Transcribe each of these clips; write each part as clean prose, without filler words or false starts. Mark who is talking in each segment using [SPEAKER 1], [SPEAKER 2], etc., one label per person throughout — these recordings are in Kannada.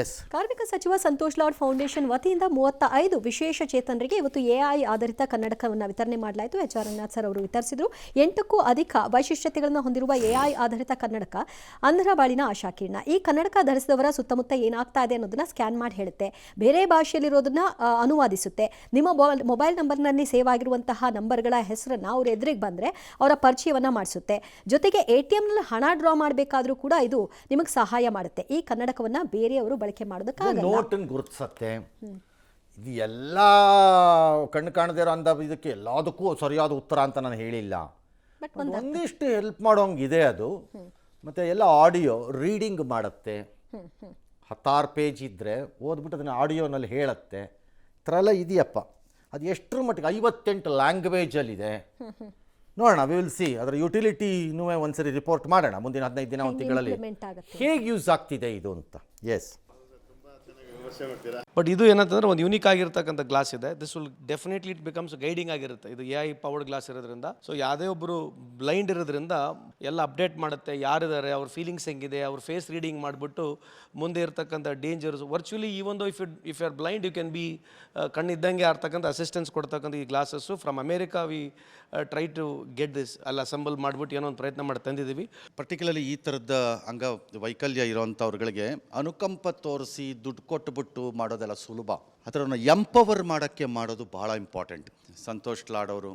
[SPEAKER 1] ಎಸ್.
[SPEAKER 2] ಕಾರ್ಮಿಕ ಸಚಿವ ಸಂತೋಷ್ ಲಾಡ್ ಫೌಂಡೇಶನ್ ವತಿಯಿಂದ 35 ವಿಶೇಷ ಚೇತನರಿಗೆ ಇವತ್ತು ಎಐ ಆಧಾರಿತ ಕನ್ನಡಕವನ್ನು ವಿತರಣೆ ಮಾಡಲಾಯಿತು. HR ರಂಗನಾಥ್ ಸರ್ ಅವರು ವಿತರಿಸಿದರು. 8ಕ್ಕೂ ಅಧಿಕ ವೈಶಿಷ್ಟ್ಯತೆಗಳನ್ನು ಹೊಂದಿರುವ ಎಐ ಆಧಾರಿತ ಕನ್ನಡಕ ಅಂಧರ ಬಾಳಿನ ಆಶಾಕಿರಣ. ಈ ಕನ್ನಡಕ ಧರಿಸಿದವರ ಸುತ್ತಮುತ್ತ ಏನಾಗ್ತಾ ಇದೆ ಅನ್ನೋದನ್ನ ಸ್ಕ್ಯಾನ್ ಮಾಡಿ ಹೇಳುತ್ತೆ, ಬೇರೆ ಭಾಷೆಯಲ್ಲಿರೋದನ್ನ ಅನುವಾದಿಸುತ್ತೆ. ನಿಮ್ಮ ಮೊಬೈಲ್ ನಂಬರ್ನಲ್ಲಿ ಸೇವ್ ಆಗಿರುವಂತಹ ನಂಬರ್ಗಳ ಹೆಸರನ್ನ ಅವ್ರ ಎದುರಿಗೆ ಬಂದರೆ ಅವರ ಪರಿಚಯವನ್ನು ಮಾಡಿಸುತ್ತೆ. ಜೊತೆಗೆ ATMನಲ್ಲಿ ಹಣ ಡ್ರಾ ಮಾಡಬೇಕಾದ್ರೂ ಕೂಡ ಇದು ನಿಮಗೆ ಸಹಾಯ ಮಾಡುತ್ತೆ. ಈ ಕನ್ನಡಕವನ್ನು ಬೇರೆಯವರು ಬಳಕೆ ಮಾಡೋದಕ್ಕಾಗಲ್ಲ.
[SPEAKER 1] ನೋಟನ್ನು ಗುರುತಿಸತ್ತೆ. ಇದು ಎಲ್ಲ ಕಣ್ಣು ಕಾಣದೇ ಇರೋ ಅಂದ ಇದಕ್ಕೆ ಎಲ್ಲದಕ್ಕೂ ಸರಿಯಾದ ಉತ್ತರ ಅಂತ ನಾನು ಹೇಳಿಲ್ಲ. ಒಂದಿಷ್ಟು ಹೆಲ್ಪ್ ಮಾಡೋಂಗಿದೆ ಅದು. ಮತ್ತು ಎಲ್ಲ ಆಡಿಯೋ ರೀಡಿಂಗ್ ಮಾಡುತ್ತೆ. 16 ಪೇಜ್ ಇದ್ದರೆ ಓದ್ಬಿಟ್ಟು ಅದನ್ನು ಆಡಿಯೋನಲ್ಲಿ ಹೇಳುತ್ತೆ. ಈ ಥರ ಎಲ್ಲ ಇದೆಯಪ್ಪ. ಅದು ಎಷ್ಟರ ಮಟ್ಟಿಗೆ 58 ಲ್ಯಾಂಗ್ವೇಜಲ್ಲಿದೆ. ನೋಡೋಣ, ವಿ ವಿಲ್ ಸಿ. ಅದರ ಯುಟಿಲಿಟಿನೂ ಒಂದ್ಸರಿ ರಿಪೋರ್ಟ್ ಮಾಡೋಣ ಮುಂದಿನ 15 ದಿನ, 1 ತಿಂಗಳಲ್ಲಿ ಹೇಗೆ ಯೂಸ್ ಆಗ್ತಿದೆ ಇದು ಅಂತ. ಎಸ್.
[SPEAKER 3] ಬಟ್ ಇದು ಏನಂತಂದ್ರೆ ಒಂದು ಯೂನಿಕ್ ಆಗಿರ್ತಕ್ಕಂಥ ಗ್ಲಾಸ್ ಇದೆ. This will definitely it becomes guiding ಆಗಿರುತ್ತೆ. ಇದು AI ಪವರ್ಡ್ ಗ್ಲಾಸ್ ಇರೋದ್ರಿಂದ, ಸೊ ಯಾವುದೇ ಒಬ್ಬರು ಬ್ಲೈಂಡ್ ಇರೋದ್ರಿಂದ ಎಲ್ಲ ಅಪ್ಡೇಟ್ ಮಾಡುತ್ತೆ. ಯಾರಿದ್ದಾರೆ, ಅವ್ರ ಫೀಲಿಂಗ್ಸ್ ಹೆಂಗಿದೆ, ಅವ್ರ ಫೇಸ್ ರೀಡಿಂಗ್ ಮಾಡಿಬಿಟ್ಟು ಮುಂದೆ ಇರ್ತಕ್ಕಂಥ dangers virtually even though if you are blind you can be ಕಣ್ಣಿದ್ದಂಗೆ ಆಡ್ತಕ್ಕಂಥ ಅಸಿಸ್ಟೆನ್ಸ್ ಕೊಡ್ತಕ್ಕಂಥ ಈ glasses from America we try to get this ಅಲ್ಲ ಅಸೆಂಬಲ್ ಮಾಡಿಬಿಟ್ಟು ಏನೋ ಒಂದು ಪ್ರಯತ್ನ ಮಾಡಿ ತಂದಿದ್ದೀವಿ.
[SPEAKER 4] ಪರ್ಟಿಕ್ಯುಲರ್ಲಿ ಈ ಥರದ ಅಂಗವೈಕಲ್ಯ ಇರೋವಂಥವ್ರುಗಳಿಗೆ ಅನುಕಂಪ ತೋರಿಸಿ ದುಡ್ಡು ಕೊಟ್ಟುಬಿಟ್ಟು ಮಾಡೋದೆಲ್ಲ ಸುಲಭ. ಅದರನ್ನು ಎಂಪವರ್ ಮಾಡೋದು ಭಾಳ ಇಂಪಾರ್ಟೆಂಟ್. ಸಂತೋಷ್ ಲಾಡ್ ಅವರು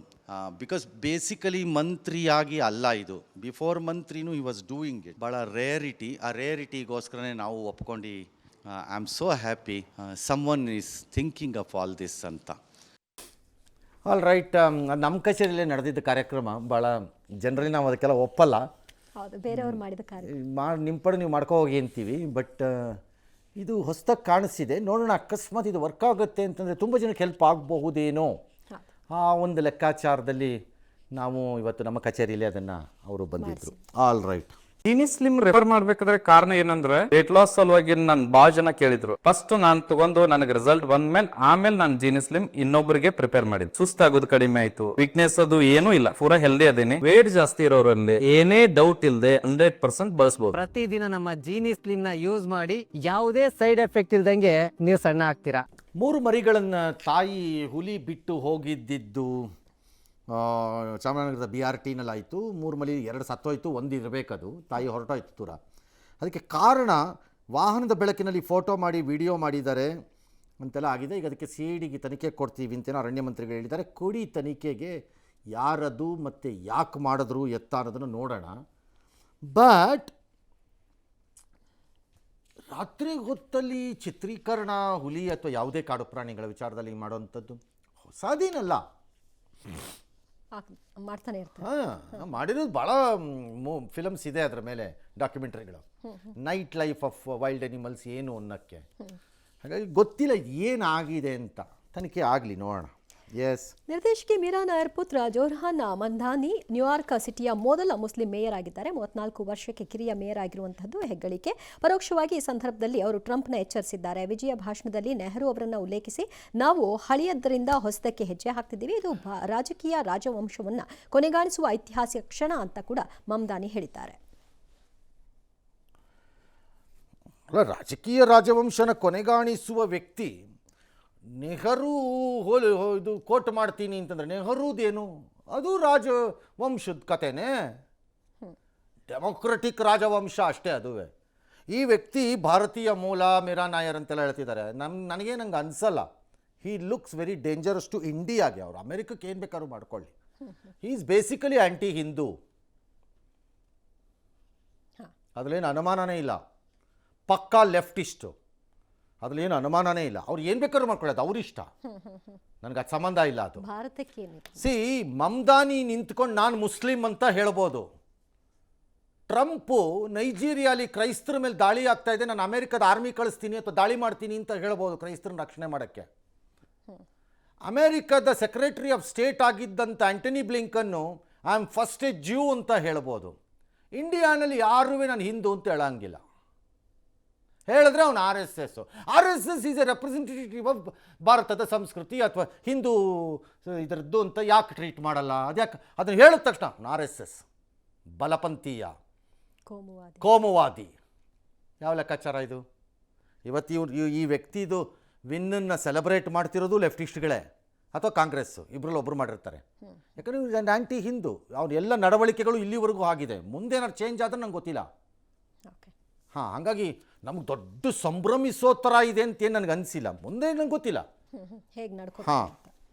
[SPEAKER 4] ಬಿಕಾಸ್ ಬೇಸಿಕಲಿ ಮಂತ್ರಿಯಾಗಿ ಅಲ್ಲ, ಇದು ಬಿಫೋರ್ ಮಂತ್ರಿನೂ ಹಿ ವಾಸ್ ಡೂಯಿಂಗ್ ಇಟ್. ಭಾಳ ರೇರಿಟಿ. ಆ ರೇರಿಟಿಗೋಸ್ಕರನೇ ನಾವು ಒಪ್ಕೊಂಡು I am so happy someone is thinking of all this ಅಂತ.
[SPEAKER 1] All right. ನಮ್ಮ ಕಚೇರಿಯಲ್ಲೇ ನಡೆದಿದ್ದ ಕಾರ್ಯಕ್ರಮ. ಭಾಳ ಜನರಲ್ಲಿ ನಾವು ಅದಕ್ಕೆಲ್ಲ ಒಪ್ಪಲ್ಲ.
[SPEAKER 2] ಹೌದು, ಬೇರೆಯವರು ಮಾಡಿದ ಕಾರ್ಯ
[SPEAKER 1] ನಿಮ್ಮ ಪಡೆ ನೀವು ಮಾಡ್ಕೋ ಹೋಗಿ ಅಂತೀವಿ. ಬಟ್ ಇದು ಹೊಸದಾಗಿ ಕಾಣಿಸ್ತಿದೆ. ನೋಡೋಣ, ಅಕಸ್ಮಾತ್ ಇದು ವರ್ಕ್ ಆಗುತ್ತೆ ಅಂತಂದರೆ ತುಂಬ ಜನಕ್ಕೆ ಹೆಲ್ಪ್ ಆಗಬಹುದೇನೋ ಆ ಒಂದು ಲೆಕ್ಕಾಚಾರದಲ್ಲಿ ನಾವು ಇವತ್ತು ನಮ್ಮ ಕಚೇರಿಯಲ್ಲಿ ಅದನ್ನು ಅವರು ಬಂದಿದ್ದರು. All right.
[SPEAKER 5] Jeeni slim refer ಮಾಡ್ಬೇಕಾದ್ರೆ ಕಾರಣ ಏನಂದ್ರೆ ವೇಟ್ ಲಾಸ್ ಸಲುವಾಗಿ ನಾನು ಭಾಳ ಜನ ಕೇಳಿದ್ರು. ಫಸ್ಟ್ ನಾನು ತಗೊಂಡು ನನಗೆ ರಿಸಲ್ಟ್ ಬಂದ್ಮೇಲೆ ಆಮೇಲೆ ನಾನು ಜೀನಿ ಸ್ಲಿಮ್ ಇನ್ನೊಬ್ಬರಿಗೆ ಪ್ರಿಪೇರ್ ಮಾಡಿದ್. ಸುಸ್ತಾಗೋದು ಕಡಿಮೆ ಆಯ್ತು, ವೀಕ್ನೆಸ್ ಅದು ಏನೂ ಇಲ್ಲ, ಪೂರಾ ಹೆಲ್ದಿ ಅದೇನೆ. ವೇಟ್ ಜಾಸ್ತಿ ಇರೋರಲ್ಲಿ ಏನೇ ಡೌಟ್ ಇಲ್ಲದೆ 100% ಬಳಸಬಹುದು.
[SPEAKER 6] ಪ್ರತಿದಿನ ನಮ್ಮ ಜೀನಿ ಸ್ಲಿಮ್ ನ ಯೂಸ್ ಮಾಡಿ ಯಾವುದೇ ಸೈಡ್ ಎಫೆಕ್ಟ್ ಇಲ್ದಂಗೆ ನೀವು ಸಣ್ಣ ಆಗ್ತೀರಾ.
[SPEAKER 1] 3 ಮರಿಗಳನ್ನು ತಾಯಿ ಹುಲಿ ಬಿಟ್ಟು ಹೋಗಿದ್ದಿದ್ದು ಚಾಮರಾಜನಗರದ BRTನಲ್ಲಿ ಆಯಿತು. 3 ಮರಿ, 2 ಸತ್ತೋಯ್ತು, 1 ಇರಬೇಕದು. ತಾಯಿ ಹೊರಟೋಯ್ತು ದೂರ. ಅದಕ್ಕೆ ಕಾರಣ ವಾಹನದ ಬೆಳಕಿನಲ್ಲಿ ಫೋಟೋ ಮಾಡಿ ವಿಡಿಯೋ ಮಾಡಿದ್ದಾರೆ ಅಂತೆಲ್ಲ ಆಗಿದೆ. ಈಗ ಅದಕ್ಕೆ CIDಗೆ ತನಿಖೆ ಕೊಡ್ತೀವಿ ಅಂತೇನೋ ಅರಣ್ಯ ಮಂತ್ರಿಗಳು ಹೇಳಿದ್ದಾರೆ. ಕೊಡಿ ತನಿಖೆಗೆ, ಯಾರದು ಮತ್ತು ಯಾಕೆ ಮಾಡಿದ್ರು ಎತ್ತ ಅನ್ನೋದನ್ನು ನೋಡೋಣ. ಬಟ್ ರಾತ್ರಿ ಹೊತ್ತಲ್ಲಿ ಚಿತ್ರೀಕರಣ ಹುಲಿ ಅಥವಾ ಯಾವುದೇ ಕಾಡು ಪ್ರಾಣಿಗಳ ವಿಚಾರದಲ್ಲಿ ಮಾಡೋವಂಥದ್ದು ಹೊಸದೇನಲ್ಲ.
[SPEAKER 2] ಮಾಡ್ತಾನೆ ಇರ್ತಾರೆ.
[SPEAKER 1] ಮಾಡಿರೋದು ಭಾಳ ಫಿಲಮ್ಸ್ ಇದೆ ಅದರ ಮೇಲೆ, ಡಾಕ್ಯುಮೆಂಟ್ರಿಗಳು. Night life of wild animals ಏನು ಅನ್ನೋಕ್ಕೆ. ಹಾಗಾಗಿ ಗೊತ್ತಿಲ್ಲ ಇದು ಏನಾಗಿದೆ ಅಂತ. ತನಿಖೆ ಆಗಲಿ, ನೋಡೋಣ. ಎಸ್.
[SPEAKER 2] ನಿರ್ದೇಶಕಿ ಮೀರಾ ನಾಯರ್ ಪುತ್ರ ಜೋರ್ಹಾನ್ ಮಂಧಾನಿ ನ್ಯೂಯಾರ್ಕ್ ಸಿಟಿಯ ಮೊದಲ ಮುಸ್ಲಿಂ ಮೇಯರ್ ಆಗಿದ್ದಾರೆ. 34 ವರ್ಷಕ್ಕೆ ಕಿರಿಯ ಮೇಯರ್ ಆಗಿರುವಂತಹದ್ದು ಹೆಗ್ಗಳಿಕೆ. ಪರೋಕ್ಷವಾಗಿ ಈ ಸಂದರ್ಭದಲ್ಲಿ ಅವರು ಟ್ರಂಪ್ನ ಎಚ್ಚರಿಸಿದ್ದಾರೆ. ವಿಜಯ ಭಾಷಣದಲ್ಲಿ ನೆಹರು ಅವರನ್ನು ಉಲ್ಲೇಖಿಸಿ, ನಾವು ಹಳೆಯದರಿಂದ ಹೊಸದಕ್ಕೆ ಹೆಜ್ಜೆ ಹಾಕ್ತಿದ್ದೀವಿ, ಇದು ರಾಜಕೀಯ ರಾಜವಂಶವನ್ನು ಕೊನೆಗಾಣಿಸುವ ಐತಿಹಾಸಿಕ ಕ್ಷಣ ಅಂತ ಕೂಡ ಮಮ್ದಾನಿ ಹೇಳಿದ್ದಾರೆ.
[SPEAKER 1] ರಾಜಕೀಯ ರಾಜವಂಶನ ಕೊನೆಗಾಣಿಸುವ ವ್ಯಕ್ತಿ ನೆಹರು ಇದು ಕೋಟ್ ಮಾಡ್ತೀನಿ ಅಂತಂದರೆ ನೆಹರುದೇನು, ಅದು ರಾಜವಂಶದ ಕಥೆನೇ. ಡೆಮೊಕ್ರೆಟಿಕ್ ರಾಜವಂಶ ಅಷ್ಟೇ ಅದುವೇ. ಈ ವ್ಯಕ್ತಿ ಭಾರತೀಯ ಮೂಲ, ಮೀರಾ ನಾಯರ್ ಅಂತೆಲ್ಲ ಹೇಳ್ತಿದ್ದಾರೆ. ನನಗೆ ನಂಗೆ ಅನಿಸಲ್ಲ. ಹೀ ಲುಕ್ಸ್ ವೆರಿ ಡೇಂಜರಸ್ ಟು ಇಂಡಿಯಾಗೆ. ಅವರು ಅಮೆರಿಕಕ್ಕೆ ಏನು ಬೇಕಾದ್ರೂ ಮಾಡ್ಕೊಳ್ಳಿ. ಹೀ ಈಸ್ ಬೇಸಿಕಲಿ ಆ್ಯಂಟಿ ಹಿಂದೂ, ಅದರಲ್ಲೇನು ಅನುಮಾನನೇ ಇಲ್ಲ. ಪಕ್ಕಾ ಲೆಫ್ಟಿಸ್ಟು, ಅದ್ರಲ್ಲೇನು ಅನುಮಾನನೇ ಇಲ್ಲ. ಅವ್ರು ಏನು ಬೇಕಾದ್ರೂ ಮಾಡ್ಕೊಳ್ಳೋದು, ಅವ್ರಿಷ್ಟ. ನನಗೆ ಅದು ಸಂಬಂಧ ಇಲ್ಲ. ಅದು
[SPEAKER 2] ಭಾರತಕ್ಕೆ
[SPEAKER 1] ಮಮ್ದಾನಿ ನಿಂತ್ಕೊಂಡು ನಾನು ಮುಸ್ಲಿಂ ಅಂತ ಹೇಳ್ಬೋದು. ಟ್ರಂಪು ನೈಜೀರಿಯಾಲಿ ಕ್ರೈಸ್ತರ ಮೇಲೆ ದಾಳಿ ಆಗ್ತಾ ಇದೆ, ನಾನು ಅಮೆರಿಕದ ಆರ್ಮಿ ಕಳಿಸ್ತೀನಿ ಅಥವಾ ದಾಳಿ ಮಾಡ್ತೀನಿ ಅಂತ ಹೇಳ್ಬೋದು ಕ್ರೈಸ್ತರನ್ನ ರಕ್ಷಣೆ ಮಾಡೋಕ್ಕೆ. ಅಮೆರಿಕದ ಸೆಕ್ರೆಟರಿ ಆಫ್ ಸ್ಟೇಟ್ ಆಗಿದ್ದಂಥ ಆಂಟನಿ ಬ್ಲಿಂಕನ್ನು I am first a Jew ಅಂತ ಹೇಳ್ಬೋದು. ಇಂಡಿಯಾನಲ್ಲಿ ಯಾರೂ ನಾನು ಹಿಂದೂ ಅಂತ ಹೇಳಂಗಿಲ್ಲ. ಹೇಳಿದ್ರೆ ಅವನು RSS is A representative of ಭಾರತದ ಸಂಸ್ಕೃತಿ ಅಥವಾ ಹಿಂದೂ ಇದರದ್ದು ಅಂತ ಯಾಕೆ ಟ್ರೀಟ್ ಮಾಡಲ್ಲ? ಅದ್ಯಾಕೆ ಅದನ್ನು ಹೇಳಿದ ತಕ್ಷಣ RSS ಬಲಪಂಥೀಯ, ಕೋಮುವಾದಿ. ಯಾವ ಲೆಕ್ಕಾಚಾರ ಇದು? ಇವತ್ತು ಈ ವ್ಯಕ್ತಿದು ವಿನ್ನನ್ನು ಸೆಲೆಬ್ರೇಟ್ ಮಾಡ್ತಿರೋದು ಲೆಫ್ಟಿಸ್ಟ್ಗಳೇ ಅಥವಾ ಕಾಂಗ್ರೆಸ್ ಇಬ್ಬರಲ್ಲಿ ಒಬ್ಬರು ಮಾಡಿರ್ತಾರೆ. ಯಾಕಂದರೆ ಇವ್ರು ಆ್ಯಂಟಿ ಹಿಂದೂ, ಅವ್ರ ಎಲ್ಲ ನಡವಳಿಕೆಗಳು ಇಲ್ಲಿವರೆಗೂ ಆಗಿದೆ. ಮುಂದೇನಾದ್ರು ಚೇಂಜ್ ಆದರೆ ನಂಗೆ ಗೊತ್ತಿಲ್ಲ.
[SPEAKER 2] ಓಕೆ.
[SPEAKER 1] ಹಾಂ, ಹಾಗಾಗಿ ನಮ್ಗೆ ದೊಡ್ಡ ಸಂಭ್ರಮಿಸೋ ಥರ ಇದೆ ಅಂತೇನು ನನಗೆ ಅನಿಸಿಲ್ಲ. ಮುಂದೆ ನಂಗೆ ಗೊತ್ತಿಲ್ಲ.
[SPEAKER 2] ಹೇಗೆ ನಡ್ಕೊ
[SPEAKER 1] ಹಾಂ.